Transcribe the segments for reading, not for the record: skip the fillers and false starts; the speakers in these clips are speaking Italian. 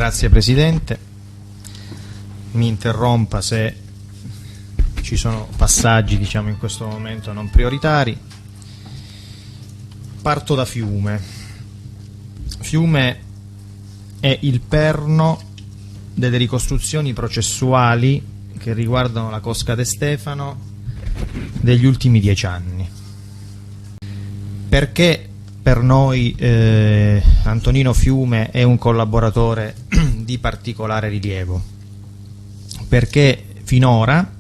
Grazie Presidente, mi interrompa se ci sono passaggi in questo momento non prioritari. Parto da Fiume. Fiume è il perno delle ricostruzioni processuali che riguardano la Cosca De Stefano degli ultimi 10 anni. Perché per noi Antonino Fiume è un collaboratore di particolare rilievo? Perché finora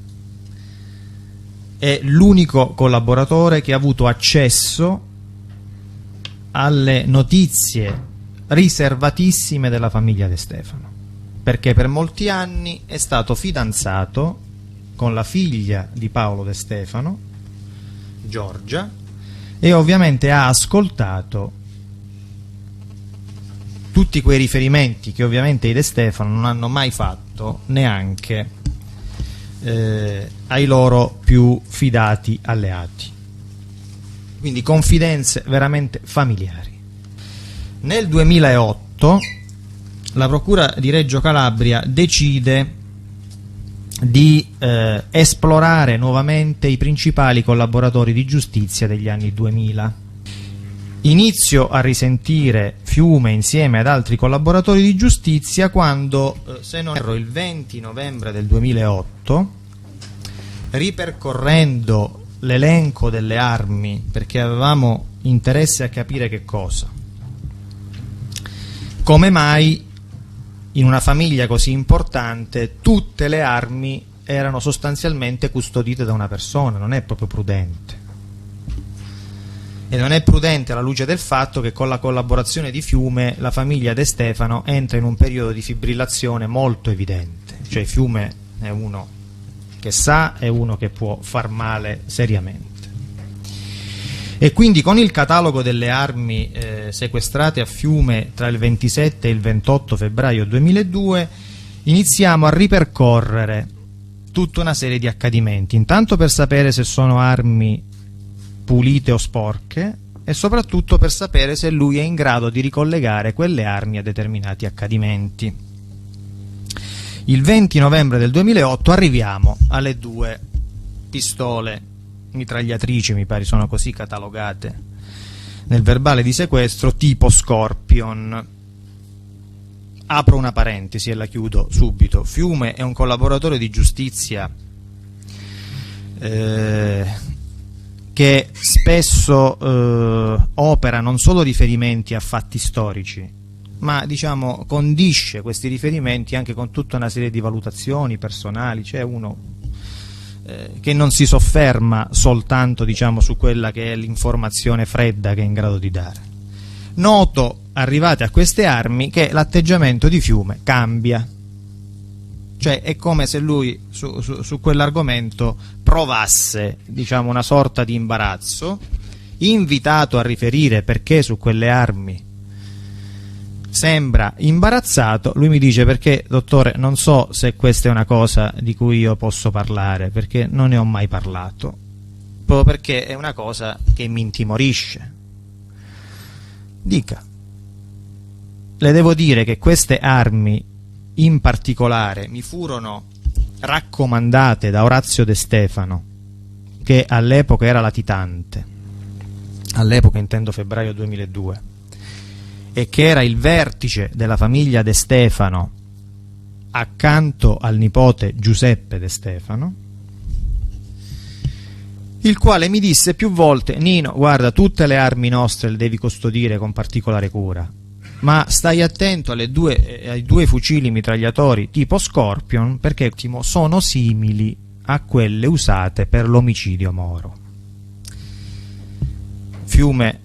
è l'unico collaboratore che ha avuto accesso alle notizie riservatissime della famiglia De Stefano, perché per molti anni è stato fidanzato con la figlia di Paolo De Stefano, Giorgia, e ovviamente ha ascoltato tutti quei riferimenti che ovviamente i De Stefano non hanno mai fatto neanche ai loro più fidati alleati. Quindi confidenze veramente familiari. Nel 2008 la Procura di Reggio Calabria decide di esplorare nuovamente i principali collaboratori di giustizia degli anni 2000. Inizio a risentire Fiume insieme ad altri collaboratori di giustizia quando, se non erro, il 20 novembre del 2008, ripercorrendo l'elenco delle armi, perché avevamo interesse a capire che cosa, come mai in una famiglia così importante tutte le armi erano sostanzialmente custodite da una persona. Non è proprio prudente, e non è prudente alla luce del fatto che con la collaborazione di Fiume la famiglia De Stefano entra in un periodo di fibrillazione molto evidente. Cioè Fiume è uno che sa, è uno che può far male seriamente. E quindi con il catalogo delle armi sequestrate a Fiume tra il 27 e il 28 febbraio 2002 iniziamo a ripercorrere tutta una serie di accadimenti, intanto per sapere se sono armi pulite o sporche e soprattutto per sapere se lui è in grado di ricollegare quelle armi a determinati accadimenti. Il 20 novembre del 2008 arriviamo alle 2 pistole mitragliatrici, mi pare sono così catalogate nel verbale di sequestro, tipo Scorpion. Apro una parentesi e la chiudo subito. Fiume è un collaboratore di giustizia che spesso opera non solo riferimenti a fatti storici, ma condisce questi riferimenti anche con tutta una serie di valutazioni personali. C'è uno che non si sofferma soltanto su quella che è l'informazione fredda che è in grado di dare. Noto, arrivate a queste armi, che l'atteggiamento di Fiume cambia, cioè è come se lui su quell'argomento provasse una sorta di imbarazzo. Invitato a riferire perché su quelle armi sembra imbarazzato, lui mi dice: perché dottore, non so se questa è una cosa di cui io posso parlare, perché non ne ho mai parlato, proprio perché è una cosa che mi intimorisce. Dica. Le devo dire che queste armi in particolare mi furono raccomandate da Orazio De Stefano, che all'epoca era latitante, all'epoca intendo febbraio 2002, e che era il vertice della famiglia De Stefano accanto al nipote Giuseppe De Stefano, il quale mi disse più volte: Nino, guarda, tutte le armi nostre le devi custodire con particolare cura, ma stai attento ai due fucili mitragliatori tipo Scorpion, perché sono simili a quelle usate per l'omicidio Moro. Fiume,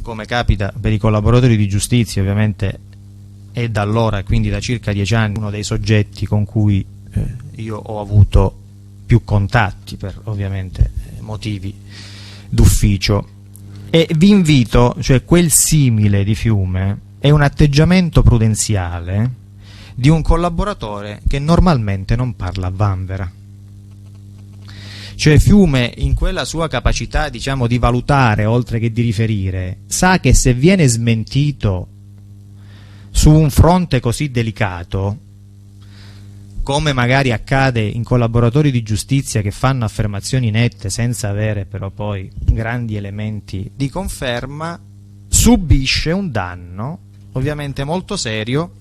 come capita per i collaboratori di giustizia, ovviamente è da allora, quindi da circa 10 anni, uno dei soggetti con cui io ho avuto più contatti per ovviamente motivi d'ufficio, e vi invito, quel simile di Fiume è un atteggiamento prudenziale di un collaboratore che normalmente non parla a vanvera. Fiume, in quella sua capacità di valutare oltre che di riferire, sa che se viene smentito su un fronte così delicato, come magari accade in collaboratori di giustizia che fanno affermazioni nette senza avere però poi grandi elementi di conferma, subisce un danno ovviamente molto serio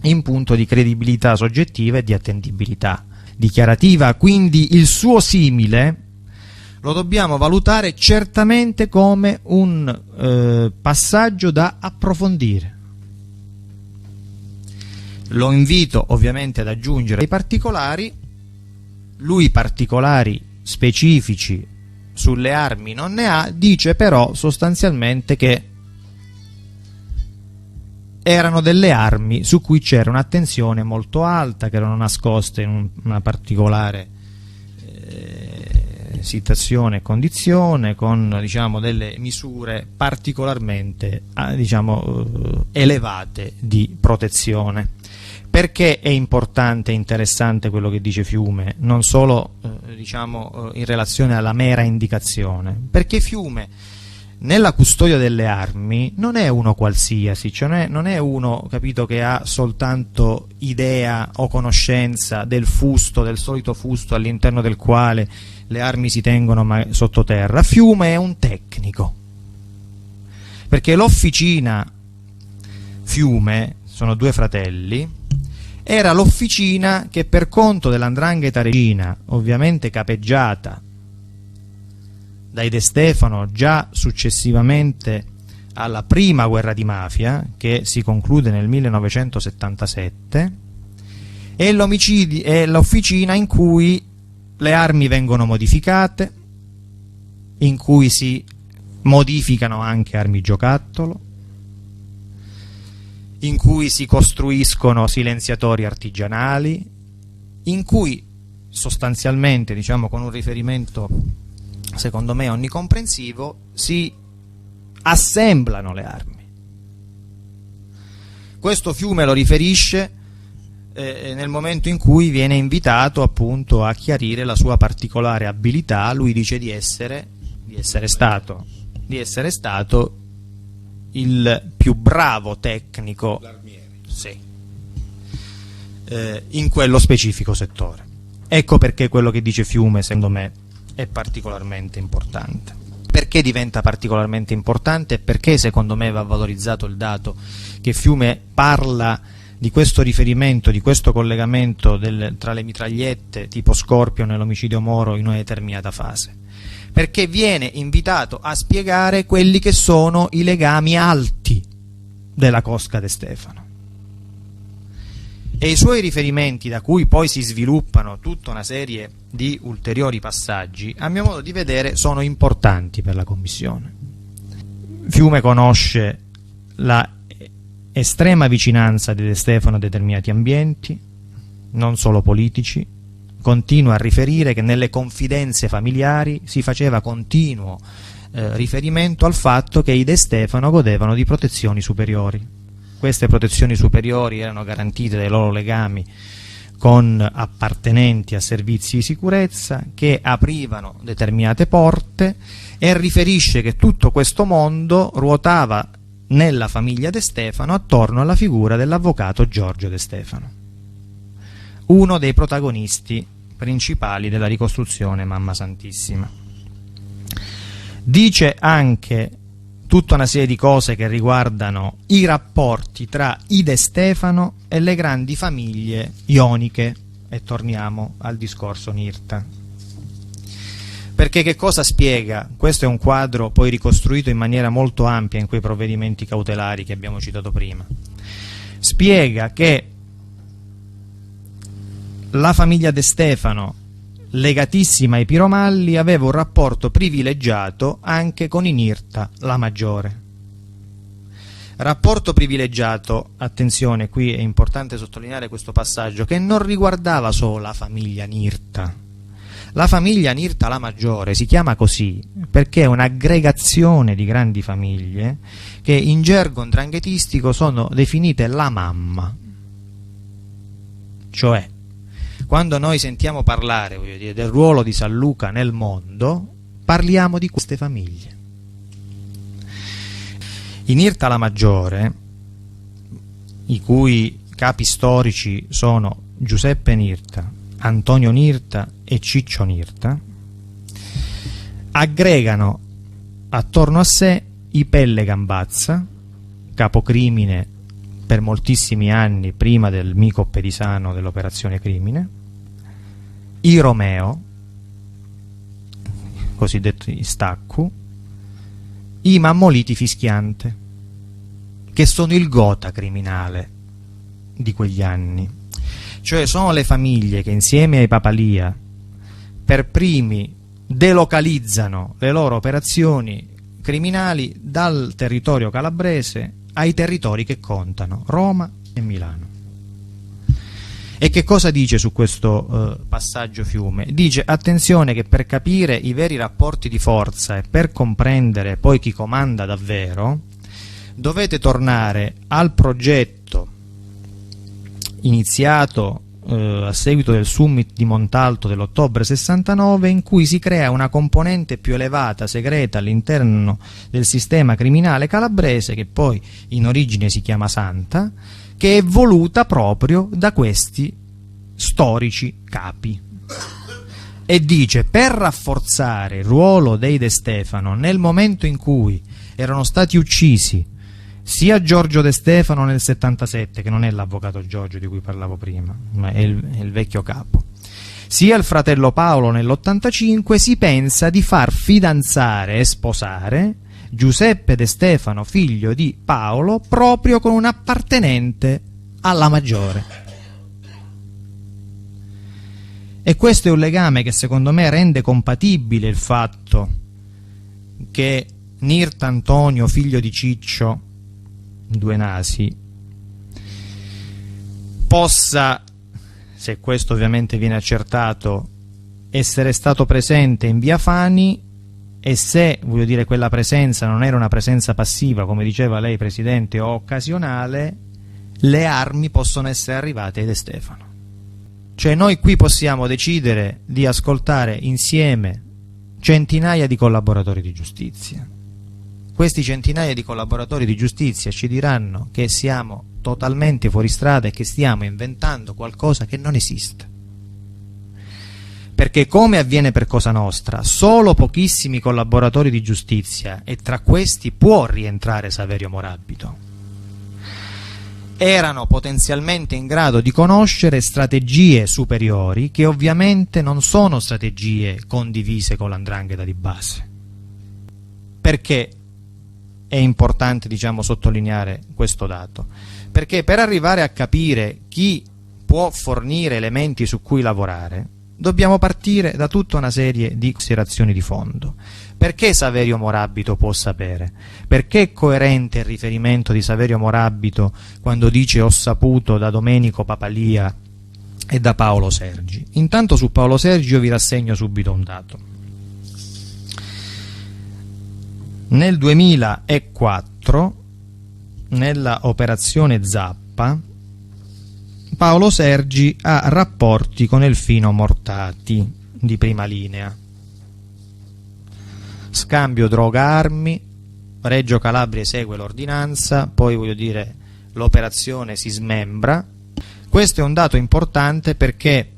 in punto di credibilità soggettiva e di attendibilità dichiarativa. Quindi il suo simile lo dobbiamo valutare certamente come un passaggio da approfondire. Lo invito ovviamente ad aggiungere dei particolari. Lui particolari specifici sulle armi non ne ha, dice però sostanzialmente che erano delle armi su cui c'era un'attenzione molto alta, che erano nascoste in una particolare situazione e condizione, con diciamo delle misure particolarmente elevate di protezione. Perché è importante e interessante quello che dice Fiume, non solo in relazione alla mera indicazione? Perché Fiume nella custodia delle armi non è uno qualsiasi, cioè non è uno, capito, che ha soltanto idea o conoscenza del fusto, del solito fusto all'interno del quale le armi si tengono sottoterra. Fiume è un tecnico, perché l'officina Fiume, sono due fratelli, era l'officina che per conto dell''ndrangheta reggina, ovviamente capeggiata dai De Stefano già successivamente alla prima guerra di mafia, che si conclude nel 1977, è l'officina in cui le armi vengono modificate, in cui si modificano anche armi giocattolo, in cui si costruiscono silenziatori artigianali, in cui sostanzialmente, diciamo con un riferimento secondo me onnicomprensivo, si assemblano le armi. Questo Fiume lo riferisce nel momento in cui viene invitato appunto a chiarire la sua particolare abilità. Lui dice di essere stato il più bravo tecnico, sì, in quello specifico settore. Ecco perché quello che dice Fiume secondo me è particolarmente importante. Perché diventa particolarmente importante? Perché secondo me va valorizzato il dato che Fiume parla di questo riferimento, di questo collegamento tra le mitragliette tipo Scorpion e l'omicidio Moro in una determinata fase. Perché viene invitato a spiegare quelli che sono i legami alti della cosca De Stefano. E i suoi riferimenti, da cui poi si sviluppano tutta una serie di ulteriori passaggi, a mio modo di vedere sono importanti per la Commissione. Fiume conosce la estrema vicinanza di De Stefano a determinati ambienti, non solo politici. Continua a riferire che nelle confidenze familiari si faceva continuo riferimento al fatto che i De Stefano godevano di protezioni superiori. Queste protezioni superiori erano garantite dai loro legami con appartenenti a servizi di sicurezza che aprivano determinate porte, e riferisce che tutto questo mondo ruotava nella famiglia De Stefano attorno alla figura dell'avvocato Giorgio De Stefano, uno dei protagonisti principali della ricostruzione Mamma Santissima. Dice anche tutta una serie di cose che riguardano i rapporti tra i De Stefano e le grandi famiglie ioniche, e torniamo al discorso Nirta. Perché che cosa spiega? Questo è un quadro poi ricostruito in maniera molto ampia in quei provvedimenti cautelari che abbiamo citato prima. Spiega che la famiglia De Stefano, legatissima ai Piromalli, aveva un rapporto privilegiato anche con i Nirta, la maggiore. Rapporto privilegiato, attenzione, qui è importante sottolineare questo passaggio, che non riguardava solo la famiglia Nirta. La famiglia Nirta la maggiore si chiama così perché è un'aggregazione di grandi famiglie che in gergo 'ndranghetistico sono definite la mamma. Cioè, quando noi sentiamo parlare, voglio dire, del ruolo di San Luca nel mondo, parliamo di queste famiglie. In Nirta la maggiore i cui capi storici sono Giuseppe Nirta, Antonio Nirta e Ciccio Nirta, aggregano attorno a sé i Pelle Gambazza, capocrimine per moltissimi anni prima del Mico Pedisano dell'operazione Crimine, i Romeo, cosiddetti Staccu, i Mammoliti Fischiante, che sono il gota criminale di quegli anni, cioè sono le famiglie che insieme ai Papalia per primi delocalizzano le loro operazioni criminali dal territorio calabrese ai territori che contano, Roma e Milano. E che cosa dice su questo passaggio Fiume? Dice: attenzione che per capire i veri rapporti di forza e per comprendere poi chi comanda davvero dovete tornare al progetto iniziato a seguito del summit di Montalto dell'ottobre 69, in cui si crea una componente più elevata, segreta, all'interno del sistema criminale calabrese, che poi in origine si chiama Santa, che è voluta proprio da questi storici capi. E dice: per rafforzare il ruolo dei De Stefano nel momento in cui erano stati uccisi sia Giorgio De Stefano nel 77, che non è l'avvocato Giorgio di cui parlavo prima, ma è il vecchio capo, sia il fratello Paolo nell'85, si pensa di far fidanzare e sposare Giuseppe De Stefano, figlio di Paolo, proprio con un appartenente alla Maggiore. E questo è un legame che secondo me rende compatibile il fatto che Nirta Antonio, figlio di Ciccio, due nasi, possa, se questo ovviamente viene accertato, essere stato presente in via Fani, e se, voglio dire, quella presenza non era una presenza passiva, come diceva lei Presidente, o occasionale, le armi possono essere arrivate ai De Stefano. Cioè noi qui possiamo decidere di ascoltare insieme centinaia di collaboratori di giustizia. Questi centinaia di collaboratori di giustizia ci diranno che siamo totalmente fuori strada e che stiamo inventando qualcosa che non esiste. Perché, come avviene per Cosa Nostra, solo pochissimi collaboratori di giustizia, e tra questi può rientrare Saverio Morabito, erano potenzialmente in grado di conoscere strategie superiori, che ovviamente non sono strategie condivise con l''ndrangheta di base. Perché è importante, diciamo, sottolineare questo dato? Perché per arrivare a capire chi può fornire elementi su cui lavorare dobbiamo partire da tutta una serie di considerazioni di fondo. Perché Saverio Morabito può sapere? Perché è coerente il riferimento di Saverio Morabito quando dice ho saputo da Domenico Papalia e da Paolo Sergi? Intanto su Paolo Sergi io vi rassegno subito un dato. Nel 2004, nella operazione Zappa, Paolo Sergi ha rapporti con Elfino Mortati di prima linea. Scambio droga-armi, Reggio Calabria esegue l'ordinanza, poi voglio dire l'operazione si smembra. Questo è un dato importante perché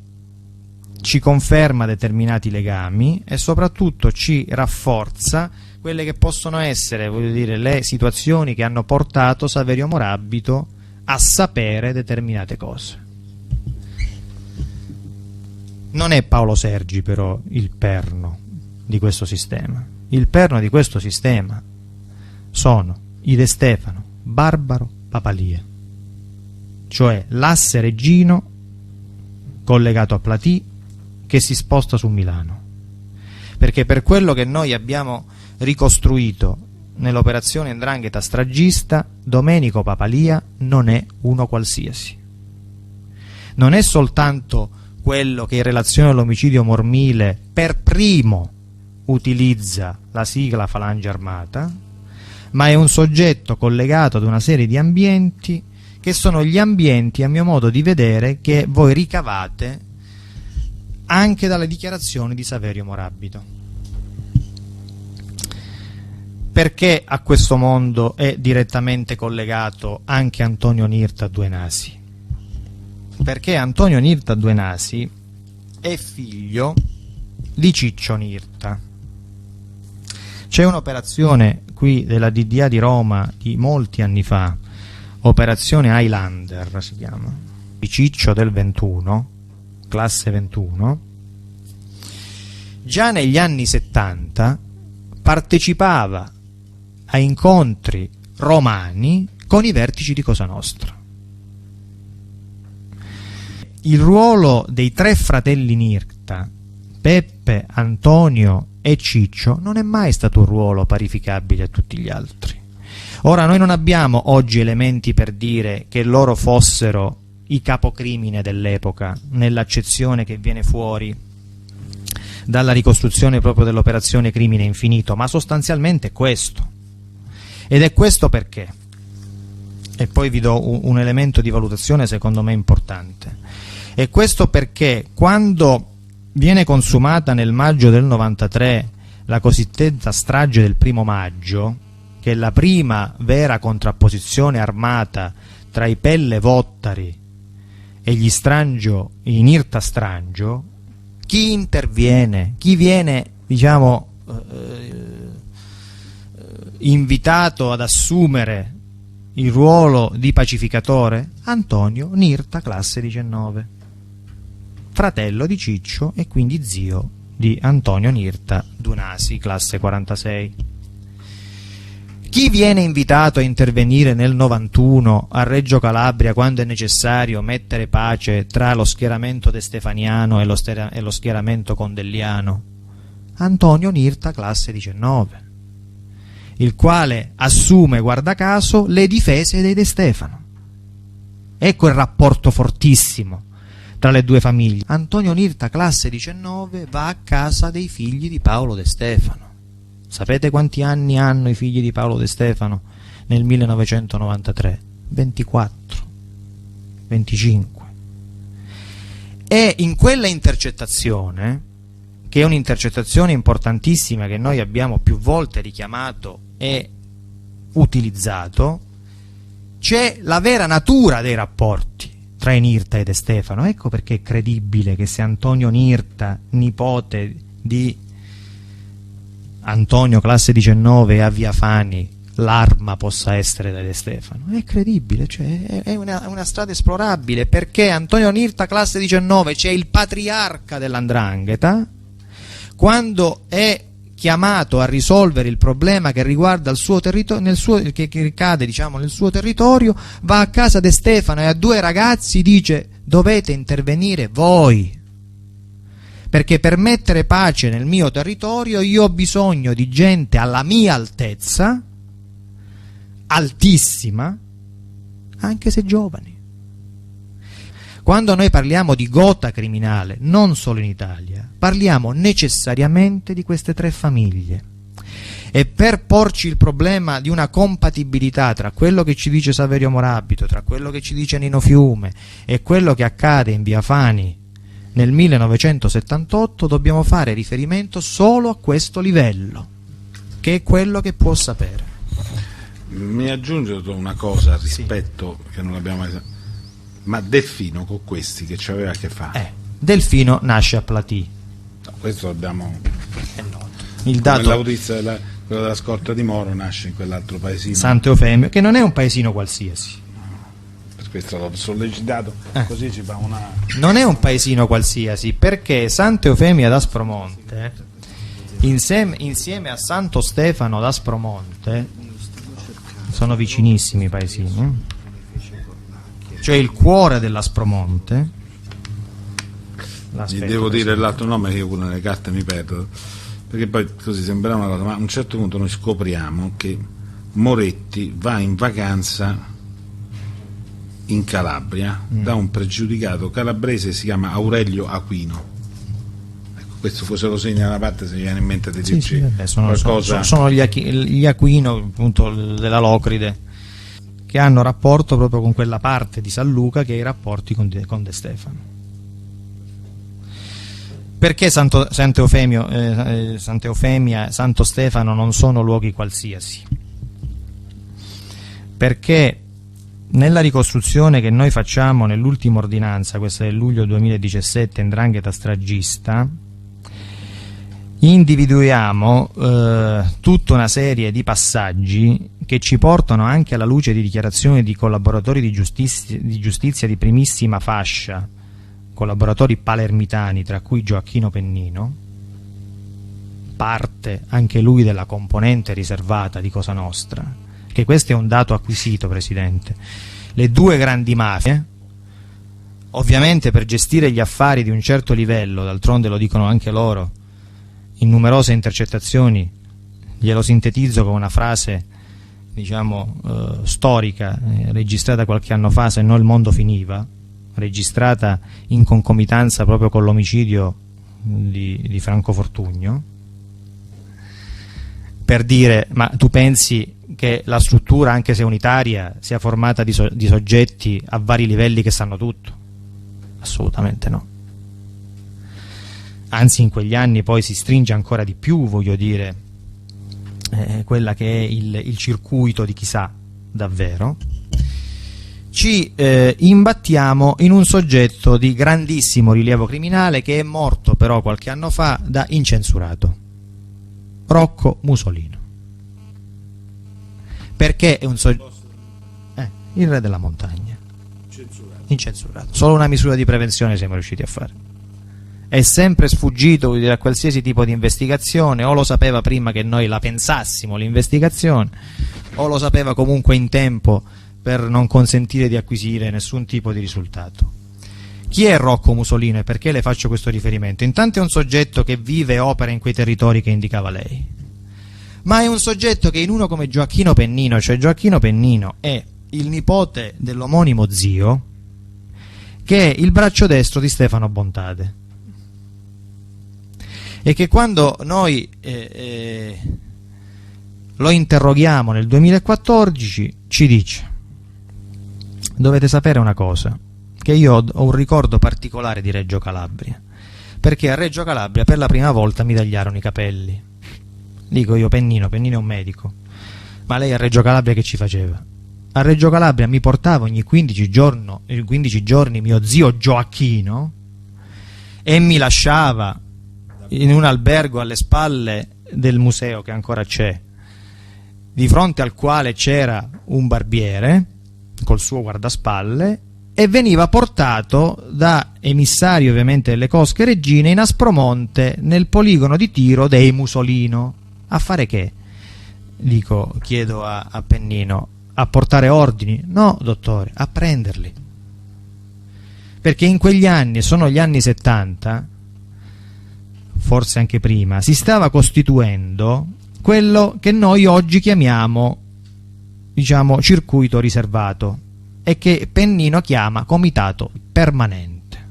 ci conferma determinati legami e soprattutto ci rafforza quelle che possono essere, voglio dire, le situazioni che hanno portato Saverio Morabito a sapere determinate cose. Non è Paolo Sergi però il perno di questo sistema. Il perno di questo sistema sono i De Stefano, Barbaro, Papalia, cioè l'asse reggino collegato a Platì che si sposta su Milano. Perché per quello che noi abbiamo ricostruito nell'operazione 'ndrangheta stragista, Domenico Papalia non è uno qualsiasi. Non è soltanto quello che in relazione all'omicidio Mormile per primo utilizza la sigla Falange Armata, ma è un soggetto collegato ad una serie di ambienti che sono gli ambienti, a mio modo di vedere, che voi ricavate anche dalle dichiarazioni di Saverio Morabito. perché a questo mondo è direttamente collegato anche Antonio Nirta Due Nasi? Perché Antonio Nirta Due Nasi è figlio di Ciccio Nirta. C'è un'operazione qui della DDA di Roma di molti anni fa, operazione Highlander si chiama, di Ciccio del 21, classe 21. Già negli anni 70 partecipava a incontri romani con i vertici di Cosa Nostra. Il ruolo dei tre fratelli Nirta, Peppe, Antonio e Ciccio, non è mai stato un ruolo parificabile a tutti gli altri. Ora, noi non abbiamo oggi elementi per dire che loro fossero i capocrimine dell'epoca, nell'accezione che viene fuori dalla ricostruzione proprio dell'operazione Crimine Infinito, ma sostanzialmente questo. Ed è questo perché, e poi vi do un elemento di valutazione secondo me importante, e questo perché quando viene consumata nel maggio del 93 la cosiddetta strage del 1° maggio, che è la prima vera contrapposizione armata tra i Pelle Vottari e gli Strangio, i Nirta Strangio, chi interviene, chi viene, diciamo, invitato ad assumere il ruolo di pacificatore? Antonio Nirta, classe 19, fratello di Ciccio e quindi zio di Antonio Nirta Due Nasi, classe 46. Chi viene invitato a intervenire nel 91 a Reggio Calabria quando è necessario mettere pace tra lo schieramento destefaniano e lo schieramento condelliano? Antonio Nirta, classe 19, il quale assume, guarda caso, le difese dei De Stefano. Ecco il rapporto fortissimo tra le due famiglie. Antonio Nirta, classe 19, va a casa dei figli di Paolo De Stefano. Sapete quanti anni hanno i figli di Paolo De Stefano nel 1993? 24, 25. E in quella intercettazione, che è un'intercettazione importantissima che noi abbiamo più volte richiamato e utilizzato, c'è la vera natura dei rapporti tra i Nirta e De Stefano. Ecco perché è credibile che se Antonio Nirta, nipote di Antonio, classe 19, a Via Fani, l'arma possa essere da De Stefano. È credibile, cioè è una strada esplorabile, perché Antonio Nirta, classe 19, c'è il patriarca dell''ndrangheta, quando è chiamato a risolvere il problema che riguarda il suo territorio, che ricade, diciamo, nel suo territorio, va a casa De Stefano e a due ragazzi dice: dovete intervenire voi, perché per mettere pace nel mio territorio io ho bisogno di gente alla mia altezza, altissima, anche se giovani. Quando noi parliamo di gota criminale, non solo in Italia, parliamo necessariamente di queste tre famiglie. E per porci il problema di una compatibilità tra quello che ci dice Saverio Morabito, tra quello che ci dice Nino Fiume e quello che accade in Via Fani nel 1978, dobbiamo fare riferimento solo a questo livello, che è quello che può sapere. Mi aggiungo una cosa rispetto, sì, che non l'abbiamo mai... Ma Delfino con questi che ci aveva a che fare? Delfino nasce a Platì. No, questo abbiamo... Il dato... L'autista quello della scorta di Moro nasce in quell'altro paesino. Sant'Eufemio, che non è un paesino qualsiasi. Per questo l'ho sollecitato, così ci fa una... Non è un paesino qualsiasi, perché Sant'Eufemio d'Aspromonte, insieme a Santo Stefano d'Aspromonte, sono vicinissimi i paesini, cioè il cuore dell'Aspromonte. Gli devo dire l'altro nome che io con le carte mi perdo, perché poi così sembra una cosa, ma a un certo punto noi scopriamo che Moretti va in vacanza in Calabria da un pregiudicato calabrese, si chiama Aurelio Aquino. Ecco, questo se lo segna da parte, se gli viene in mente di dirci qualcosa. Sono gli Aquino, appunto, della Locride, che hanno rapporto proprio con quella parte di San Luca che ha i rapporti con De Stefano. Perché Sant'Eufemia, Santo Stefano non sono luoghi qualsiasi? Perché nella ricostruzione che noi facciamo nell'ultima ordinanza, questa del luglio 2017, 'Ndrangheta stragista, individuiamo tutta una serie di passaggi che ci portano anche alla luce di dichiarazioni di collaboratori di giustizia di primissima fascia, collaboratori palermitani, tra cui Gioacchino Pennino, parte anche lui della componente riservata di Cosa Nostra, che questo è un dato acquisito, Presidente. Le due grandi mafie, ovviamente per gestire gli affari di un certo livello, d'altronde lo dicono anche loro in numerose intercettazioni, glielo sintetizzo con una frase, diciamo, storica, registrata qualche anno fa, se no il mondo finiva, registrata in concomitanza proprio con l'omicidio di Franco Fortugno, per dire: ma tu pensi che la struttura, anche se unitaria, sia formata di soggetti a vari livelli che sanno tutto? Assolutamente no. Anzi, in quegli anni poi si stringe ancora di più, voglio dire, quella che è il circuito di chi sa davvero. Ci imbattiamo in un soggetto di grandissimo rilievo criminale che è morto però qualche anno fa da incensurato, Rocco Musolino. Perché è un soggetto, il re della montagna, incensurato. Solo una misura di prevenzione siamo riusciti a fare. È sempre sfuggito, vuol dire, a qualsiasi tipo di investigazione, o lo sapeva prima che noi la pensassimo l'investigazione, o lo sapeva comunque in tempo per non consentire di acquisire nessun tipo di risultato. Chi è Rocco Musolino e perché le faccio questo riferimento? Intanto è un soggetto che vive e opera in quei territori che indicava lei, ma è un soggetto che in uno come Gioacchino Pennino, cioè Gioacchino Pennino è il nipote dell'omonimo zio, che è il braccio destro di Stefano Bontade, e che quando noi lo interroghiamo nel 2014 ci dice: dovete sapere una cosa, che io ho un ricordo particolare di Reggio Calabria, perché a Reggio Calabria per la prima volta mi tagliarono i capelli. Dico io: Pennino è un medico, ma lei a Reggio Calabria che ci faceva? A Reggio Calabria mi portava ogni 15 giorni mio zio Gioacchino e mi lasciava in un albergo alle spalle del museo che ancora c'è, di fronte al quale c'era un barbiere col suo guardaspalle, e veniva portato da emissario ovviamente delle cosche reggine in Aspromonte, nel poligono di tiro dei Musolino. A fare che? Chiedo a Pennino: a portare ordini? No, dottore, a prenderli. Perché in quegli anni, sono gli anni 70, forse anche prima, si stava costituendo quello che noi oggi chiamiamo, diciamo, circuito riservato, e che Pennino chiama comitato permanente,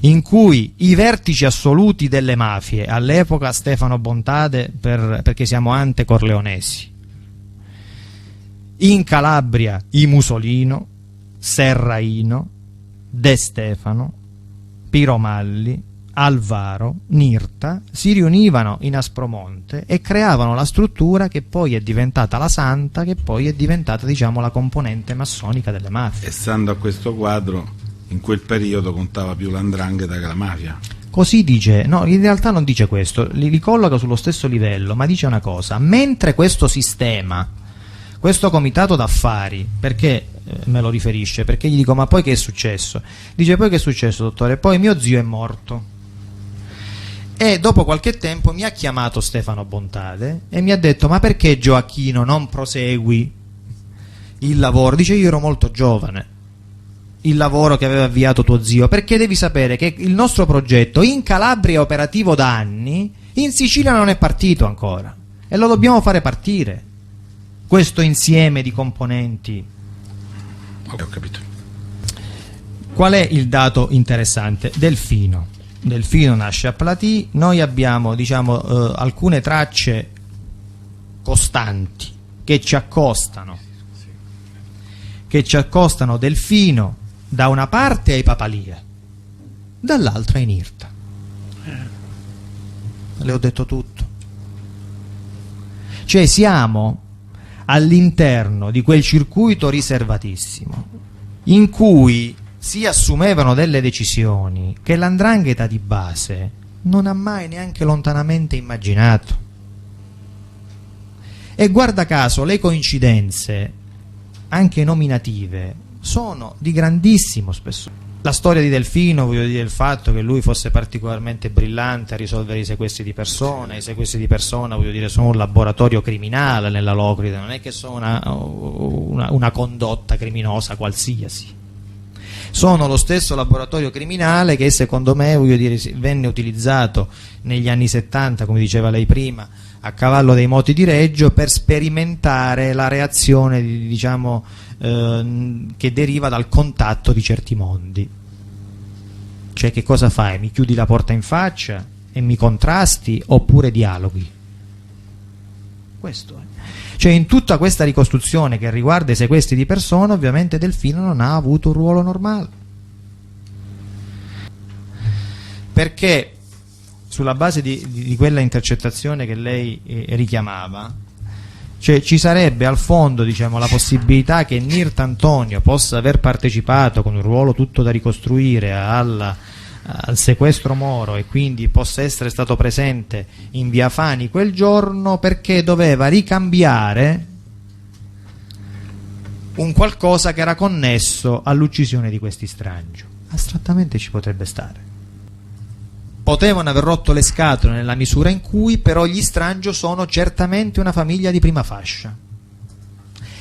in cui i vertici assoluti delle mafie, all'epoca Stefano Bontade perché siamo ante-corleonesi, in Calabria i Musolino, Serraino, De Stefano, Piromalli, Alvaro, Nirta, si riunivano in Aspromonte e creavano la struttura che poi è diventata la Santa, che poi è diventata, diciamo, la componente massonica delle mafie. E stando a questo quadro, in quel periodo contava più l''ndrangheta che la mafia. Così dice, no, in realtà non dice questo, li colloca sullo stesso livello, ma dice una cosa: mentre questo sistema, questo comitato d'affari, perché me lo riferisce? Perché gli dico: ma poi che è successo? Dice: poi che è successo, dottore? Poi mio zio è morto e dopo qualche tempo mi ha chiamato Stefano Bontade e mi ha detto: ma perché Gioacchino non prosegui il lavoro? Dice: io ero molto giovane, il lavoro che aveva avviato tuo zio, perché devi sapere che il nostro progetto in Calabria è operativo da anni, in Sicilia non è partito ancora e lo dobbiamo fare partire, questo insieme di componenti. Ho capito. Qual è il dato interessante? Delfino nasce a Platì. Noi abbiamo, diciamo, alcune tracce costanti che ci accostano Delfino da una parte ai Papalia, dall'altra ai Nirta. Le ho detto tutto. Cioè siamo all'interno di quel circuito riservatissimo in cui si assumevano delle decisioni che l''ndrangheta di base non ha mai neanche lontanamente immaginato. E guarda caso le coincidenze, anche nominative, sono di grandissimo spessore. La storia di Delfino, voglio dire, il fatto che lui fosse particolarmente brillante a risolvere i sequestri di persona, i sequestri di persona, voglio dire, sono un laboratorio criminale nella Locride, non è che sono una condotta criminosa qualsiasi. Sono lo stesso laboratorio criminale che secondo me, voglio dire, venne utilizzato negli anni 70, come diceva lei prima, a cavallo dei moti di Reggio, per sperimentare la reazione, diciamo, che deriva dal contatto di certi mondi. Cioè, che cosa fai? Mi chiudi la porta in faccia e mi contrasti, oppure dialoghi? Questo è. Cioè, in tutta questa ricostruzione che riguarda i sequestri di persona, ovviamente Delfino non ha avuto un ruolo normale, perché sulla base di quella intercettazione che lei richiamava, cioè ci sarebbe al fondo, diciamo, la possibilità che Nirt Antonio possa aver partecipato con un ruolo tutto da ricostruire al sequestro Moro e quindi possa essere stato presente in via Fani quel giorno perché doveva ricambiare un qualcosa che era connesso all'uccisione di questi Strangio. Astrattamente ci potrebbe stare. Potevano aver rotto le scatole nella misura in cui però gli Strangio sono certamente una famiglia di prima fascia,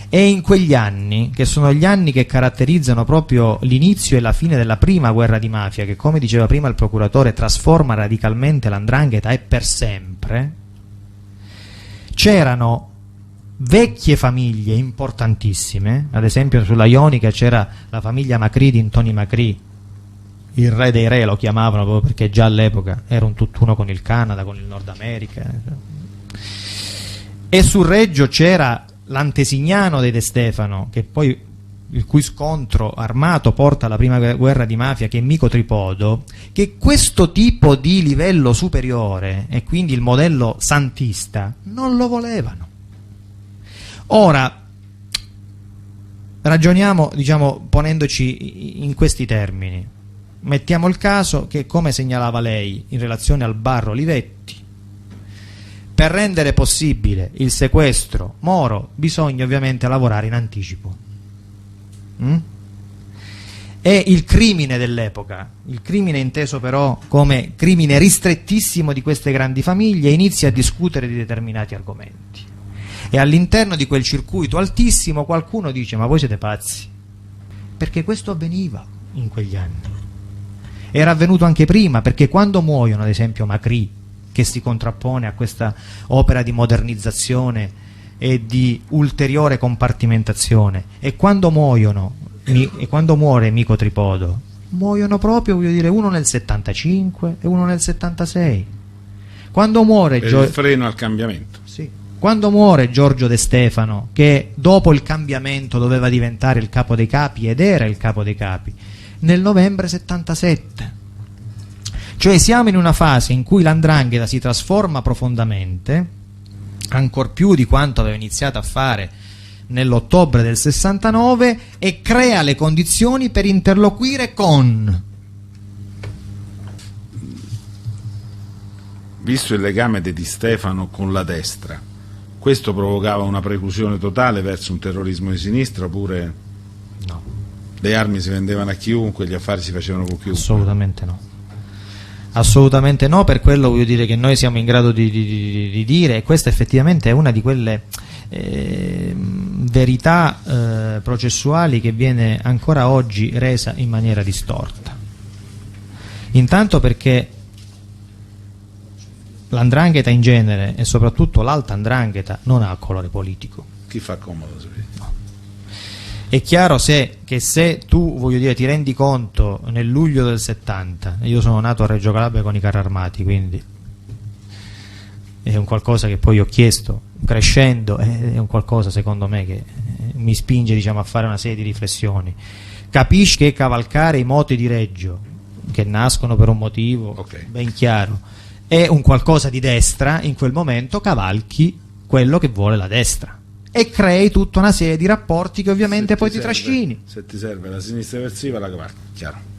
e in quegli anni, che sono gli anni che caratterizzano proprio l'inizio e la fine della prima guerra di mafia, che come diceva prima il procuratore trasforma radicalmente l''ndrangheta e per sempre, c'erano vecchie famiglie importantissime. Ad esempio sulla Ionica c'era la famiglia Macri di Ntoni Macri, il re dei re lo chiamavano proprio perché già all'epoca era un tutt'uno con il Canada, con il Nord America. E sul Reggio c'era l'antesignano dei De Stefano, che poi il cui scontro armato porta alla prima guerra di mafia, che è Mico Tripodo, che questo tipo di livello superiore, e quindi il modello santista, non lo volevano. Ora ragioniamo, diciamo, ponendoci in questi termini. Mettiamo il caso che, come segnalava lei in relazione al bar Olivetti, per rendere possibile il sequestro Moro bisogna ovviamente lavorare in anticipo. E il crimine dell'epoca, il crimine inteso però come crimine ristrettissimo di queste grandi famiglie, inizia a discutere di determinati argomenti, e all'interno di quel circuito altissimo qualcuno dice: ma voi siete pazzi, perché questo avveniva in quegli anni. Era avvenuto anche prima, perché quando muoiono ad esempio Macri, che si contrappone a questa opera di modernizzazione e di ulteriore compartimentazione, e quando muore Mico Tripodo, muoiono proprio, voglio dire, uno nel 75 e uno nel 76. Quando muore il freno al cambiamento. Sì. Quando muore Giorgio De Stefano, che dopo il cambiamento doveva diventare il capo dei capi ed era il capo dei capi, nel novembre 77. Cioè siamo in una fase in cui l''ndrangheta si trasforma profondamente, ancor più di quanto aveva iniziato a fare nell'ottobre del 69, e crea le condizioni per interloquire con... Visto il legame di Di Stefano con la destra, questo provocava una preclusione totale verso un terrorismo di sinistra, oppure No. Le armi si vendevano a chiunque, gli affari si facevano con chiunque? Assolutamente no. Assolutamente no, per quello voglio dire che noi siamo in grado di dire, e questa effettivamente è una di quelle verità processuali che viene ancora oggi resa in maniera distorta. Intanto perché l''ndrangheta in genere, e soprattutto l'alta 'ndrangheta, non ha colore politico. Chi fa comodo? No. È chiaro che se tu, voglio dire, ti rendi conto nel luglio del 70, io sono nato a Reggio Calabria con i carri armati, quindi è un qualcosa che poi ho chiesto crescendo, è un qualcosa secondo me che mi spinge, diciamo, a fare una serie di riflessioni. Capisci che cavalcare i moti di Reggio che nascono per un motivo Ok. ben chiaro, è un qualcosa di destra, in quel momento cavalchi quello che vuole la destra e crei tutta una serie di rapporti che ovviamente poi ti trascini. Se ti serve la sinistra eversiva, la cavalchi, chiaro.